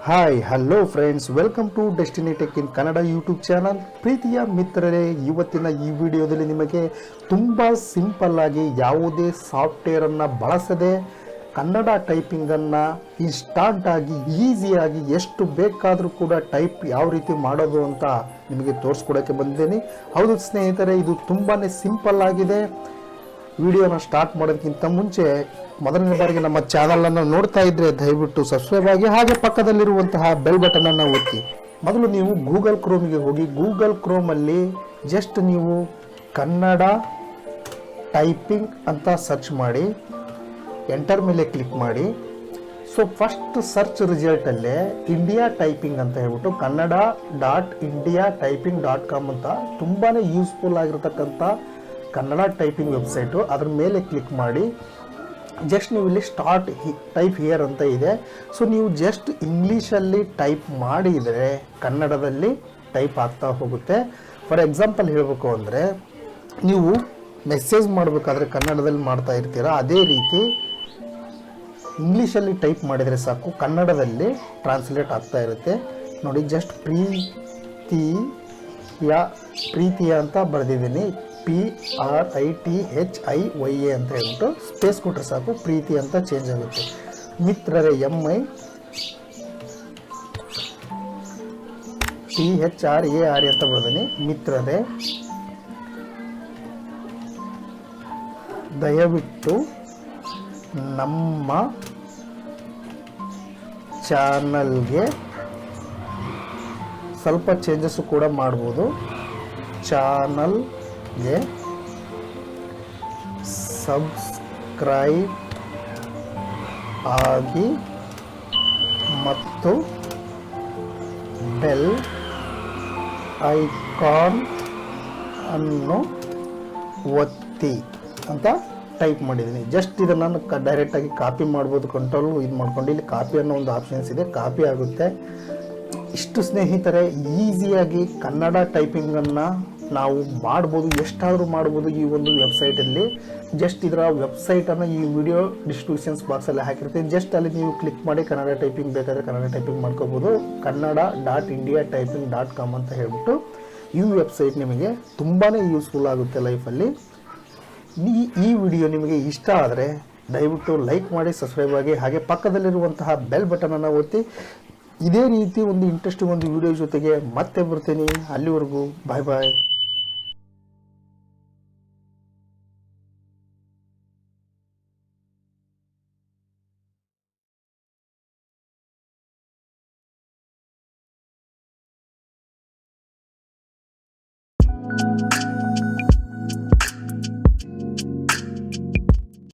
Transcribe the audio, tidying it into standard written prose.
Hi hello friends, welcome to Destiny Tech in Kannada YouTube channel. ಪ್ರೀತಿಯ ಮಿತ್ರರೇ, ಇವತ್ತಿನ ಈ ವಿಡಿಯೋದಲ್ಲಿ ನಿಮಗೆ ತುಂಬ ಸಿಂಪಲ್ ಆಗಿ ಯಾವುದೇ ಸಾಫ್ಟ್ವೇರನ್ನು ಬಳಸದೆ ಕನ್ನಡ ಟೈಪಿಂಗನ್ನು ಇನ್ಸ್ಟಾಂಟ್ ಆಗಿ ಈಸಿಯಾಗಿ ಎಷ್ಟು ಬೇಕಾದರೂ ಕೂಡ ಟೈಪ್ ಯಾವ ರೀತಿ ಮಾಡೋದು ಅಂತ ನಿಮಗೆ ತೋರಿಸ್ಕೊಡೋಕ್ಕೆ ಬಂದಿದ್ದೀನಿ. ಹೌದು ಸ್ನೇಹಿತರೆ, ಇದು ತುಂಬಾ ಸಿಂಪಲ್ ಆಗಿದೆ. ವಿಡಿಯೋನ ಸ್ಟಾರ್ಟ್ ಮಾಡೋದಕ್ಕಿಂತ ಮುಂಚೆ ಮೊದಲನೇ ಬಾರಿಗೆ ನಮ್ಮ ಚಾನಲನ್ನು ನೋಡ್ತಾ ಇದ್ದರೆ ದಯವಿಟ್ಟು ಸಬ್ಸ್ಕ್ರೈಬ್ ಆಗಿ, ಹಾಗೆ ಪಕ್ಕದಲ್ಲಿರುವಂತಹ ಬೆಲ್ ಬಟನನ್ನು ಒತ್ತಿ. ಮೊದಲು ನೀವು ಗೂಗಲ್ ಕ್ರೋಮಿಗೆ ಹೋಗಿ ಗೂಗಲ್ ಕ್ರೋಮಲ್ಲಿ ಜಸ್ಟ್ ನೀವು ಕನ್ನಡ ಟೈಪಿಂಗ್ ಅಂತ ಸರ್ಚ್ ಮಾಡಿ ಎಂಟರ್ ಮೇಲೆ ಕ್ಲಿಕ್ ಮಾಡಿ. ಸೊ ಫಸ್ಟ್ ಸರ್ಚ್ ರಿಸಲ್ಟಲ್ಲೇ ಇಂಡಿಯಾ ಟೈಪಿಂಗ್ ಅಂತ ಹೇಳ್ಬಿಟ್ಟು kannada.indiatyping.com ಅಂತ ತುಂಬಾ ಯೂಸ್ಫುಲ್ ಆಗಿರತಕ್ಕಂಥ ಕನ್ನಡ ಟೈಪಿಂಗ್ ವೆಬ್ಸೈಟು, ಅದ್ರ ಮೇಲೆ ಕ್ಲಿಕ್ ಮಾಡಿ ಜಸ್ಟ್ ನೀವು ಇಲ್ಲಿ ಸ್ಟಾರ್ಟ್ ಟೈಪ್ ಹಿಯರ್ ಅಂತ ಇದೆ. ಸೊ ನೀವು ಜಸ್ಟ್ ಇಂಗ್ಲೀಷಲ್ಲಿ ಟೈಪ್ ಮಾಡಿದರೆ ಕನ್ನಡದಲ್ಲಿ ಟೈಪ್ ಆಗ್ತಾ ಹೋಗುತ್ತೆ. ಫಾರ್ ಎಕ್ಸಾಂಪಲ್ ಹೇಳಬೇಕು ಅಂದರೆ, ನೀವು ಮೆಸೇಜ್ ಮಾಡಬೇಕಾದ್ರೆ ಕನ್ನಡದಲ್ಲಿ ಮಾಡ್ತಾ ಇರ್ತೀರ, ಅದೇ ರೀತಿ ಇಂಗ್ಲೀಷಲ್ಲಿ ಟೈಪ್ ಮಾಡಿದರೆ ಸಾಕು, ಕನ್ನಡದಲ್ಲಿ ಟ್ರಾನ್ಸ್ಲೇಟ್ ಆಗ್ತಾ ಇರುತ್ತೆ. ನೋಡಿ, ಜಸ್ಟ್ ಪ್ರೀತಿಯ ಅಂತ ಬರೆದಿದ್ದೀನಿ, PRITHIYA ಅಂತ ಹೇಳ್ಬಿಟ್ಟು ಸ್ಪೇಸ್ ಕೊಟ್ಟರೆ ಸಾಕು, ಪ್ರೀತಿ ಅಂತ ಚೇಂಜ್ ಆಗುತ್ತೆ. ಮಿತ್ರರೇ, MITHRARE ಅಂತ ಬರೆದಿನಿ. ಮಿತ್ರರೇ, ದಯವಿಟ್ಟು ನಮ್ಮ ಚಾನಲ್ಗೆ ಸ್ವಲ್ಪ ಚೇಂಜಸ್ಸು ಕೂಡ ಮಾಡ್ಬೋದು. ಚಾನಲ್ಗೆ ಸಬ್ಸ್ಕ್ರೈಬ್ ಆಗಿ ಮತ್ತು ಬೆಲ್ ಐಕಾನ್ ಅನ್ನು ಒತ್ತಿ ಅಂತ ಟೈಪ್ ಮಾಡಿದ್ದೀನಿ. ಜಸ್ಟ್ ಇದನ್ನು ಡೈರೆಕ್ಟಾಗಿ ಕಾಪಿ ಮಾಡ್ಬೋದು, ಕಂಟ್ರೋಲ್ ಇದು ಮಾಡ್ಕೊಂಡು ಇಲ್ಲಿ ಕಾಪಿ ಅನ್ನೋ ಒಂದು ಆಪ್ಷನ್ಸ್ ಇದೆ, ಕಾಪಿ ಆಗುತ್ತೆ. ಇಷ್ಟು ಸ್ನೇಹಿತರೆ, ಈಸಿಯಾಗಿ ಕನ್ನಡ ಟೈಪಿಂಗನ್ನು ನಾವು ಮಾಡ್ಬೋದು, ಎಷ್ಟಾದರೂ ಮಾಡ್ಬೋದು ಈ ಒಂದು ವೆಬ್ಸೈಟಲ್ಲಿ. ಜಸ್ಟ್ ಇದರ ವೆಬ್ಸೈಟನ್ನು ಈ ವಿಡಿಯೋ ಡಿಸ್ಕ್ರಿಪ್ಷನ್ಸ್ ಬಾಕ್ಸಲ್ಲಿ ಹಾಕಿರ್ತೀನಿ. ಜಸ್ಟ್ ಅಲ್ಲಿ ನೀವು ಕ್ಲಿಕ್ ಮಾಡಿ ಕನ್ನಡ ಟೈಪಿಂಗ್ ಬೇಕಾದರೆ ಕನ್ನಡ ಟೈಪಿಂಗ್ ಮಾಡ್ಕೋಬೋದು. kannada.indiatyping.com ಅಂತ ಹೇಳ್ಬಿಟ್ಟು ಈ ವೆಬ್ಸೈಟ್ ನಿಮಗೆ ತುಂಬಾ ಯೂಸ್ಫುಲ್ ಆಗುತ್ತೆ ಲೈಫಲ್ಲಿ. ಈ ವಿಡಿಯೋ ನಿಮಗೆ ಇಷ್ಟ ಆದರೆ ದಯವಿಟ್ಟು ಲೈಕ್ ಮಾಡಿ, ಸಬ್ಸ್ಕ್ರೈಬ್ ಆಗಿ, ಹಾಗೆ ಪಕ್ಕದಲ್ಲಿರುವಂತಹ ಬೆಲ್ ಬಟನನ್ನು ಒತ್ತಿ. ಇದೇ ರೀತಿ ಒಂದು ಇಂಟ್ರೆಸ್ಟಿಂಗ್ ಒಂದು ವಿಡಿಯೋ ಜೊತೆಗೆ ಮತ್ತೆ ಬರ್ತೀನಿ. ಅಲ್ಲಿವರೆಗೂ ಬಾಯ್ ಬಾಯ್.